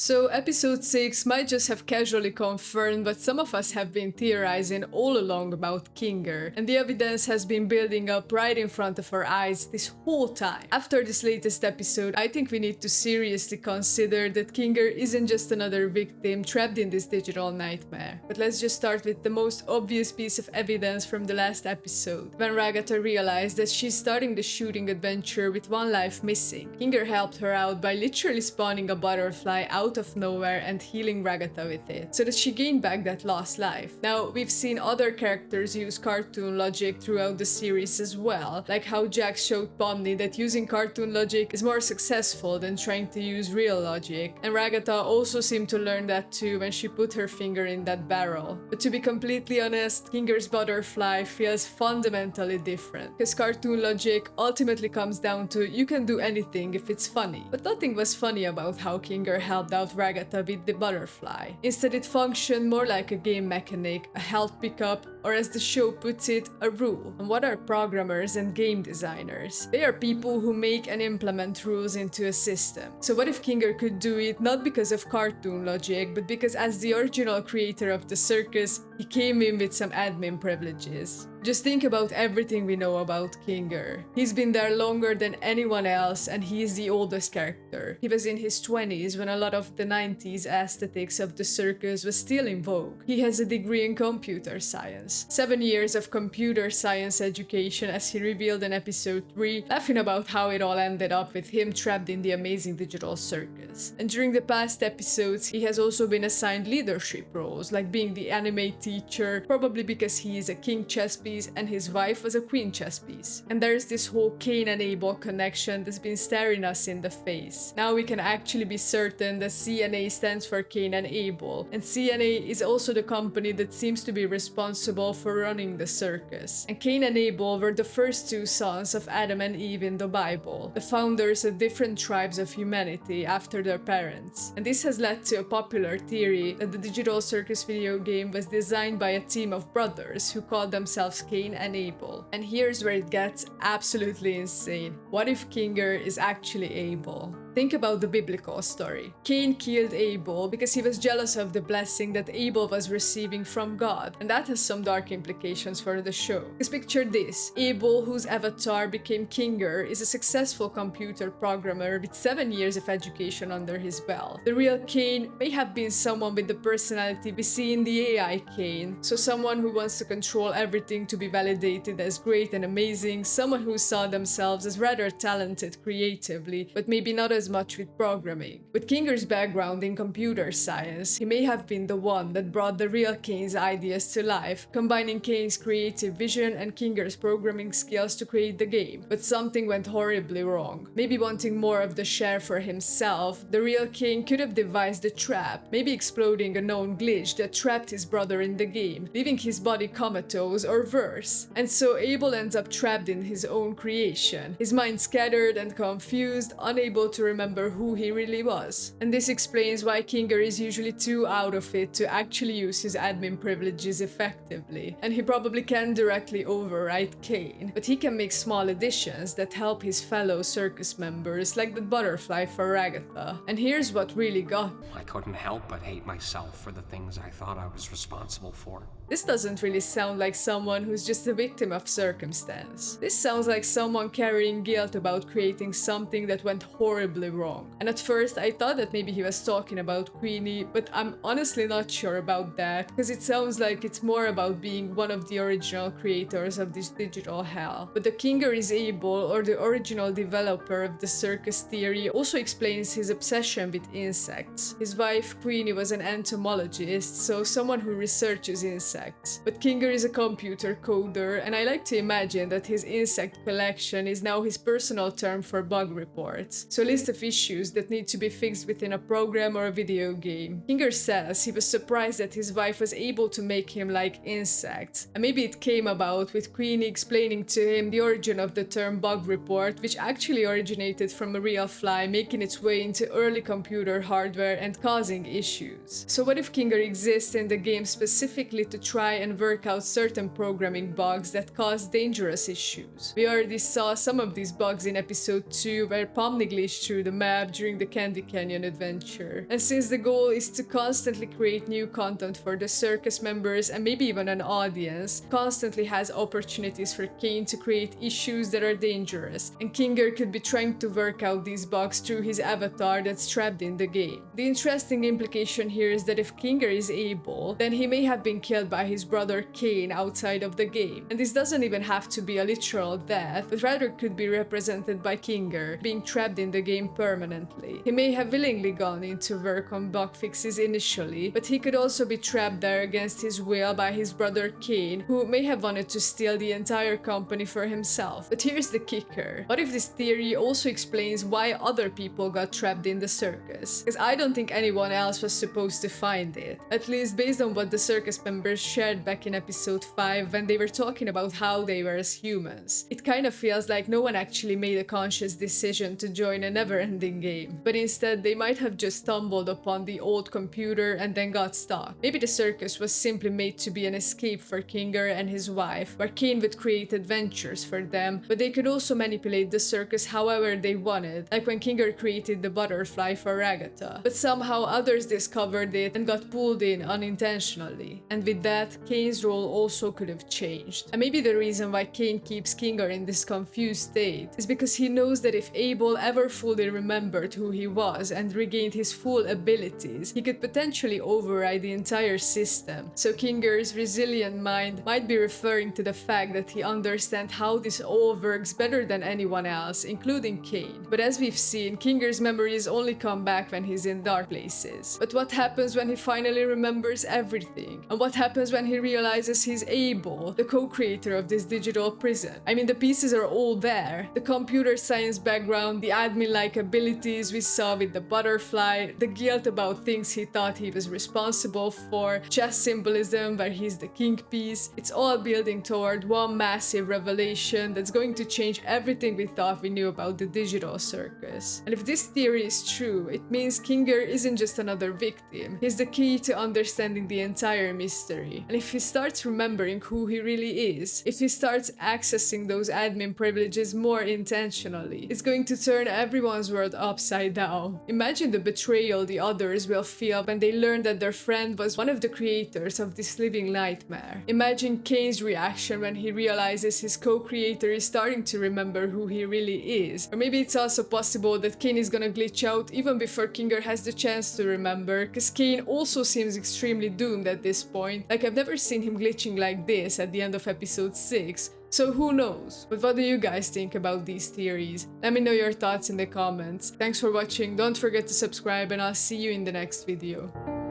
So episode 6 might just have casually confirmed, but some of us have been theorizing all along about Kinger, and the evidence has been building up right in front of our eyes this whole time. After this latest episode, I think we need to seriously consider that Kinger isn't just another victim trapped in this digital nightmare. But let's just start with the most obvious piece of evidence from the last episode. When Ragatha realized that she's starting the shooting adventure with one life missing, Kinger helped her out by literally spawning a butterfly out of nowhere and healing Ragatha with it, so that she gained back that lost life. Now, we've seen other characters use cartoon logic throughout the series as well, like how Jax showed Pomni that using cartoon logic is more successful than trying to use real logic, and Ragatha also seemed to learn that too when she put her finger in that barrel. But to be completely honest, Kinger's butterfly feels fundamentally different, because cartoon logic ultimately comes down to you can do anything if it's funny. But nothing was funny about how Kinger helped out Ragatha with the butterfly. Instead, it functioned more like a game mechanic, a health pickup, or as the show puts it, a rule. And what are programmers and game designers? They are people who make and implement rules into a system. So what if Kinger could do it not because of cartoon logic, but because as the original creator of the Circus, he came in with some admin privileges? Just think about everything we know about Kinger. He's been there longer than anyone else, and he is the oldest character. He was in his 20s when a lot of the 90s aesthetics of the Circus was still in vogue. He has a degree in computer science, 7 years of computer science education, as he revealed in episode 3, laughing about how it all ended up with him trapped in the amazing digital circus. And during the past episodes, he has also been assigned leadership roles, like being the anime teacher, probably because he is a king chess piece and his wife was a queen chess piece. And there's this whole Caine and Abel connection that's been staring us in the face. Now we can actually be certain that CNA stands for Caine and Abel, and CNA is also the company that seems to be responsible for running the circus. And Caine and Abel were the first two sons of Adam and Eve in the Bible, the founders of different tribes of humanity after their parents. And this has led to a popular theory that the digital circus video game was designed by a team of brothers who called themselves Caine and Abel. And here's where it gets absolutely insane. What if Kinger is actually Abel? Think about the biblical story. Cain killed Abel because he was jealous of the blessing that Abel was receiving from God, and that has some dark implications for the show. Because picture this, Abel, whose avatar became Kinger, is a successful computer programmer with 7 years of education under his belt. The real Cain may have been someone with the personality we see in the AI Caine, so someone who wants to control everything to be validated as great and amazing, someone who saw themselves as rather talented creatively, but maybe not as much with programming. With Kinger's background in computer science, he may have been the one that brought the real Caine's ideas to life, combining Caine's creative vision and Kinger's programming skills to create the game. But something went horribly wrong. Maybe wanting more of the share for himself, the real Caine could have devised a trap, maybe exploding a known glitch that trapped his brother in the game, leaving his body comatose or worse. And so Abel ends up trapped in his own creation, his mind scattered and confused, unable to remember who he really was. And this explains why Kinger is usually too out of it to actually use his admin privileges effectively. And he probably can't directly override Caine, but he can make small additions that help his fellow circus members, like the butterfly for Ragatha. And here's what really got me. I couldn't help but hate myself for the things I thought I was responsible for. This doesn't really sound like someone who's just a victim of circumstance. This sounds like someone carrying guilt about creating something that went horribly wrong. And at first I thought that maybe he was talking about Queenie, but I'm honestly not sure about that, because it sounds like it's more about being one of the original creators of this digital hell. But the Kinger is Abel, or the original developer of the circus theory, also explains his obsession with insects. His wife Queenie was an entomologist, so someone who researches insects. But Kinger is a computer coder, and I like to imagine that his insect collection is now his personal term for bug reports. So a list of issues that need to be fixed within a program or a video game. Kinger says he was surprised that his wife was able to make him like insects. And maybe it came about with Queenie explaining to him the origin of the term bug report, which actually originated from a real fly making its way into early computer hardware and causing issues. So what if Kinger exists in the game specifically to try and work out certain programming bugs that cause dangerous issues? We already saw some of these bugs in episode 2, where Pomni glitched through through the map during the Candy Canyon adventure. And since the goal is to constantly create new content for the circus members and maybe even an audience, constantly has opportunities for Caine to create issues that are dangerous, and Kinger could be trying to work out these bugs through his avatar that's trapped in the game. The interesting implication here is that if Kinger is Abel, then he may have been killed by his brother Caine outside of the game. And this doesn't even have to be a literal death, but rather could be represented by Kinger being trapped in the game permanently. He may have willingly gone into work on bug fixes initially, but he could also be trapped there against his will by his brother Caine, who may have wanted to steal the entire company for himself. But here's the kicker. What if this theory also explains why other people got trapped in the circus? Because I don't think anyone else was supposed to find it. At least based on what the circus members shared back in episode 5 when they were talking about how they were as humans. It kind of feels like no one actually made a conscious decision to join a never-ending game, but instead they might have just stumbled upon the old computer and then got stuck. Maybe the circus was simply made to be an escape for Kinger and his wife, where Caine would create adventures for them, but they could also manipulate the circus however they wanted, like when Kinger created the butterfly for Agatha. But somehow others discovered it and got pulled in unintentionally. And with that, Caine's role also could have changed. And maybe the reason why Caine keeps Kinger in this confused state is because he knows that if Abel ever fully remembered who he was and regained his full abilities, he could potentially override the entire system. So Kinger's resilient mind might be referring to the fact that he understands how this all works better than anyone else, including Caine. But as we've seen, Kinger's memories only come back when he's in dark places. But what happens when he finally remembers everything? And what happens when he realizes he's Abel, the co-creator of this digital prison? I mean, the pieces are all there. The computer science background, the admin-like abilities we saw with the butterfly, the guilt about things he thought he was responsible for, chess symbolism where he's the king piece. It's all building toward one massive revelation that's going to change everything we thought we knew about the digital circus. And if this theory is true, it means Kinger isn't just another victim. He's the key to understanding the entire mystery. And if he starts remembering who he really is, if he starts accessing those admin privileges more intentionally, it's going to turn everyone's world upside down. Imagine the betrayal the others will feel when they learn that their friend was one of the creators of this living nightmare. Imagine Caine's reaction when he realizes his co-creator is starting to remember who he really is. Or maybe it's also possible that Caine is gonna glitch out even before Kinger has the chance to remember, because Caine also seems extremely doomed at this point. Like, I've never seen him glitching like this at the end of episode 6. So who knows? But what do you guys think about these theories? Let me know your thoughts in the comments. Thanks for watching, don't forget to subscribe, and I'll see you in the next video.